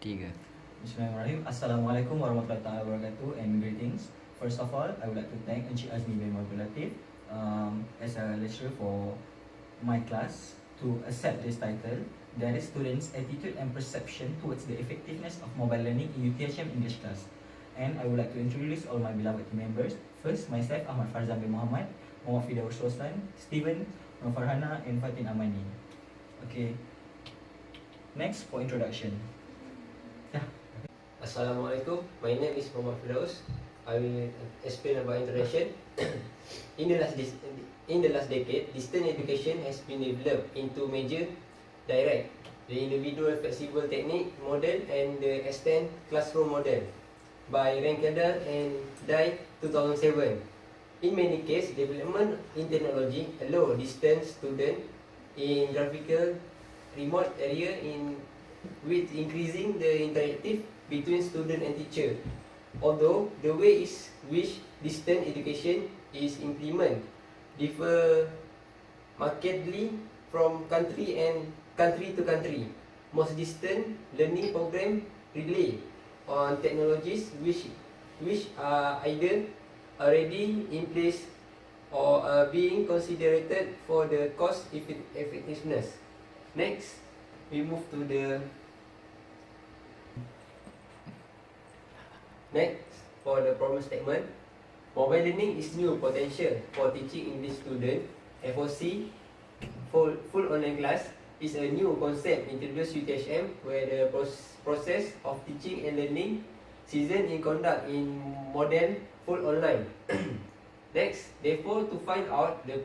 Tiga. Bismillahirrahmanirrahim. Assalamualaikum warahmatullahi wabarakatuh and greetings. First of all, I would like to thank Encik Azmi bin Abdul Latif as a lecturer for my class to accept this title. That is students' attitude and perception towards the effectiveness of mobile learning in UTHM English class. And I would like to introduce all my beloved team members. First, myself, Ahmad Farzan bin Muhammad, Muhammad Fidaus Roslan, Steven, Nur Farhana, and Fatin Amani. Okay. Next for introduction. Assalamualaikum. My name is Muhammad Fidaus. I will explain about introduction. In the last decade, distance education has been developed into major direct, the individual flexible technique model and the extend classroom model by Rankada and Dye 2007. In many cases, development in technology allow distance students in graphical remote area with increasing the interactive between student and teacher. Although the way is which distance education is implemented differ markedly from country to country. Most distance learning program rely on technologies which are either already in place or are being considered for the cost effectiveness. Next, we move to the next for the problem statement. Mobile learning is new potential for teaching English student. FOC, full online class, is a new concept introduced UTHM where the process of teaching and learning season in conduct in modern full online. Next, therefore, to find out the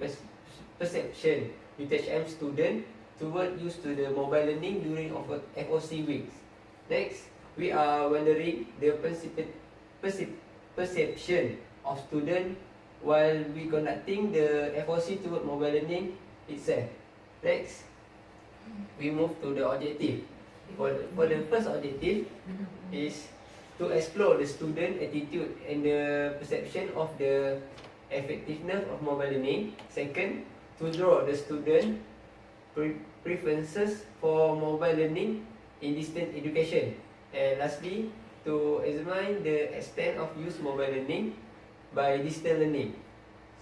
perception UTHM student toward use to the mobile learning during FOC weeks. Next, we are wondering the perception of student while we conducting the FOC toward mobile learning itself. Next, we move to the objective. For the first objective is to explore the student attitude and the perception of the effectiveness of mobile learning. Second, to draw the student preferences for mobile learning in distance education. And lastly, to examine the extent of use mobile learning by distance learning.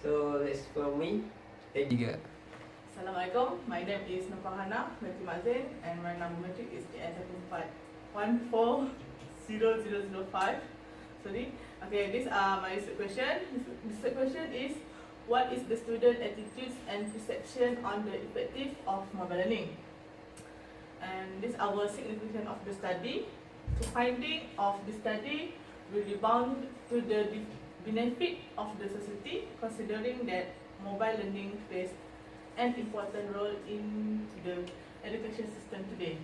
So that's for me. Thank you. Assalamualaikum. My name is Nur Farhana binti Mazin and my number matric is KN1400005. Sorry. Okay, these are my research question. Research question is, what is the student attitudes and perception on the effective of mobile learning? And this is our significance of the study. The finding of the study will rebound to the benefit of the society, considering that mobile learning plays an important role in the education system today.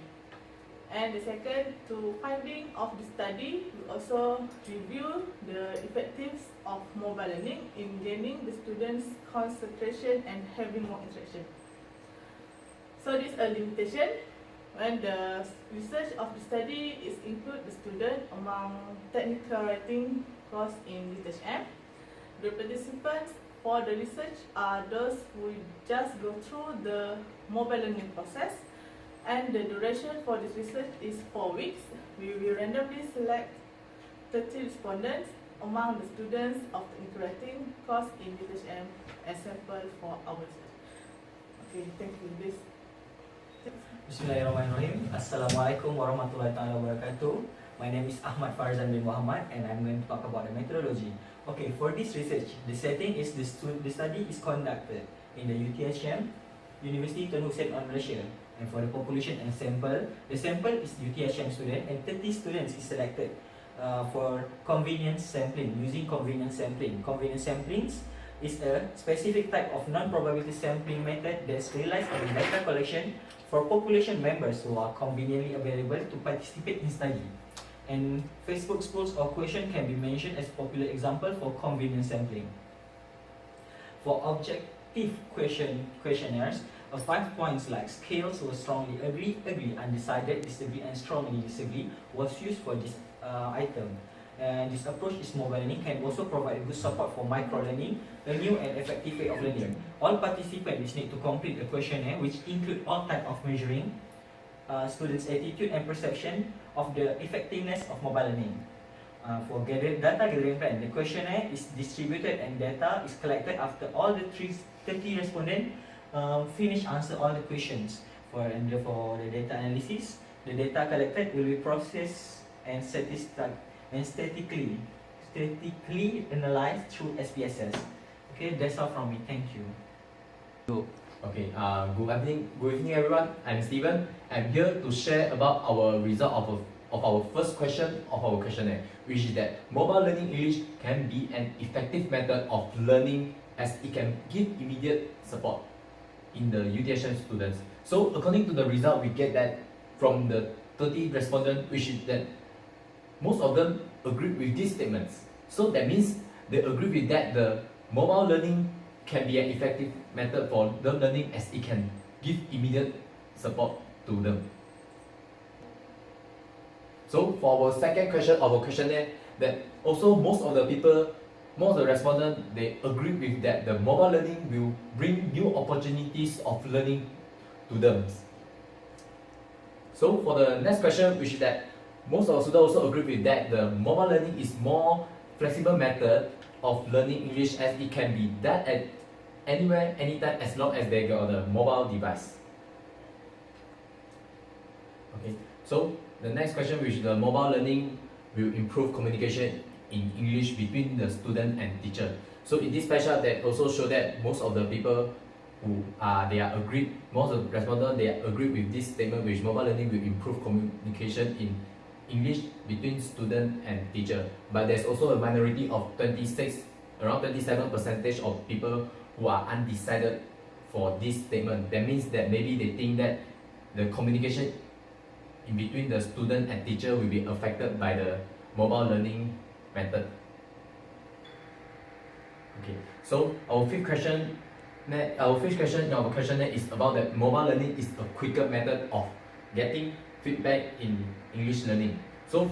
And the second, to finding of the study will also review the effectiveness of mobile learning in gaining the students' concentration and having more interaction. So this is a limitation. When the research of the study is include the student among technical writing course in UTHM. The participants for the research are those who just go through the mobile learning process, and the duration for this research is 4 weeks. We will randomly select 30 respondents among the students of technical writing course in UTHM as sample for our research. Okay, thank you. This. Bismillahirrahmanirrahim. Assalamualaikum warahmatullahi wabarakatuh. My name is Ahmad Farzan bin Muhammad and I'm going to talk about the methodology. Okay, for this research, the setting is the study is conducted in the UTHM, University Tun Hussein on Malaysia. And for the population and sample, the sample is UTHM student and 30 students is selected for convenience sampling, using convenience sampling. Convenience samplings is a specific type of non-probability sampling method that's realized on data collection for population members who are conveniently available to participate in study. And Facebook polls or question can be mentioned as popular example for convenience sampling. For objective questionnaires, 5 points like scales were strongly agree, undecided, disagree, and strongly disagree was used for this item. And this approach is mobile learning can also provide good support for micro-learning, a new and effective way of learning. All participants need to complete a questionnaire which include all types of measuring students' attitude and perception of the effectiveness of mobile learning. For data gathering plan, the questionnaire is distributed and data is collected after all the 30 respondents finish answer all the questions. For the data analysis, the data collected will be processed and statically analyzed through SPSS. Okay, that's all from me. Thank you. Okay, good evening everyone. I'm Steven. I'm here to share about our result of our first question of our questionnaire, which is that mobile learning English can be an effective method of learning as it can give immediate support in the UTHM students. So according to the result, we get that from the 30 respondents, which is that most of them agree with these statements. So that means they agree with that the mobile learning can be an effective method for them learning as it can give immediate support to them. So for our second question of our questionnaire, that also most of the respondents, they agree with that the mobile learning will bring new opportunities of learning to them. So for the next question, which is that most of the students also agree with that the mobile learning is more flexible method of learning English as it can be done at anywhere, anytime, as long as they got a mobile device. Okay, so the next question, which the mobile learning will improve communication in English between the student and teacher. So in this special, that also show that most of the people who they are agreed, most of the respondents, they are agreed with this statement, which mobile learning will improve communication in English between student and teacher. But there's also a minority of around 27% of people who are undecided for this statement. That means that maybe they think that the communication in between the student and teacher will be affected by the mobile learning method. Okay, so our fifth question in our questionnaire is about that mobile learning is a quicker method of getting feedback in English learning. So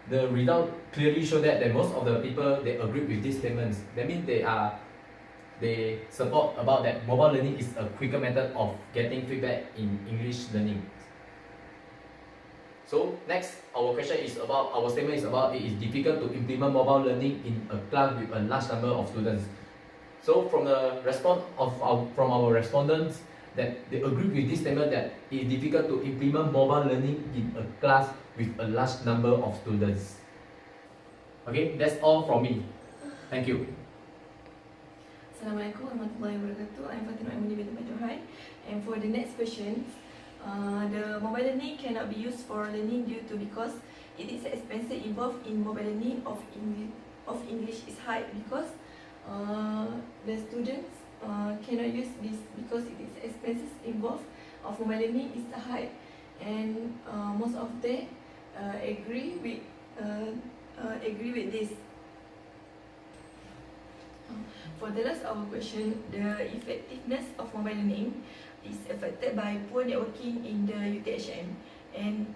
the result clearly show that most of the people, they agree with these statements. That means they support about that mobile learning is a quicker method of getting feedback in English learning. So next, our statement is about it is difficult to implement mobile learning in a class with a large number of students. So from the response from our respondents, that they agree with this statement that it is difficult to implement mobile learning in a class with a large number of students. Okay, that's all from me. Thank you. Assalamualaikum warahmatullahi wabarakatuh. I'm Fatima Amuni binti Majohai. And for the next question, the mobile learning cannot be used for learning because it is expensive involved in mobile learning of English is high because the students cannot use this because it is expenses involved of mobile learning is high, and most of them agree with this. For the last our question, the effectiveness of mobile learning is affected by poor networking in the UTHM, and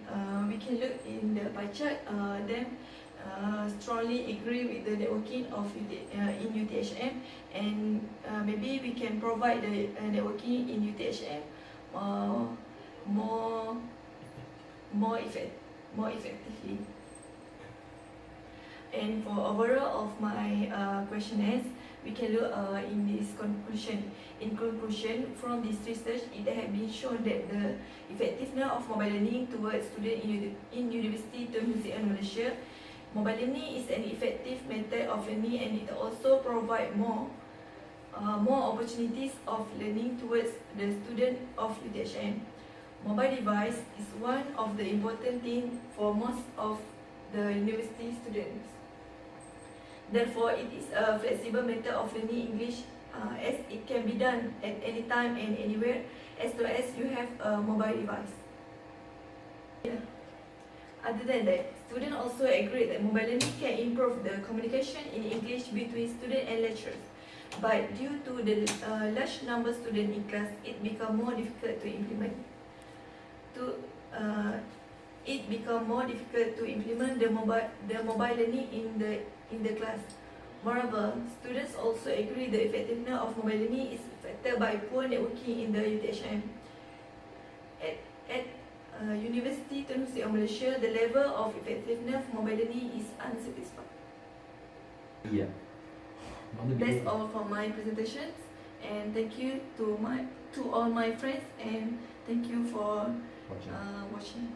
we can look in the pie chart. Them strongly agree with the networking of in UTHM, and maybe we can provide the networking in UTHM more effectively. And for overall of my questionnaires, we can look in this conclusion. In conclusion, from this research, it has been shown that the effectiveness of mobile learning towards students in University Tun Hussein Malaysia, mobile learning is an effective method of learning, and it also provides more opportunities of learning towards the student of UTHM. Mobile device is one of the important things for most of the university students. Therefore, it is a flexible method of learning English as it can be done at any time and anywhere as long as you have a mobile device. Yeah. Other than that, students also agree that mobile learning can improve the communication in English between students and lecturers. But due to the large number of students in class, it becomes more difficult to implement. The mobile learning in the class. Moreover, students also agree the effectiveness of mobile learning is affected by poor networking in the UTHM. University Tun Sri of Malaysia, the level of effectiveness of mobile learning is unsatisfactory. Yeah. That's all for my presentations, and thank you to all my friends, and thank you for Watching. watching.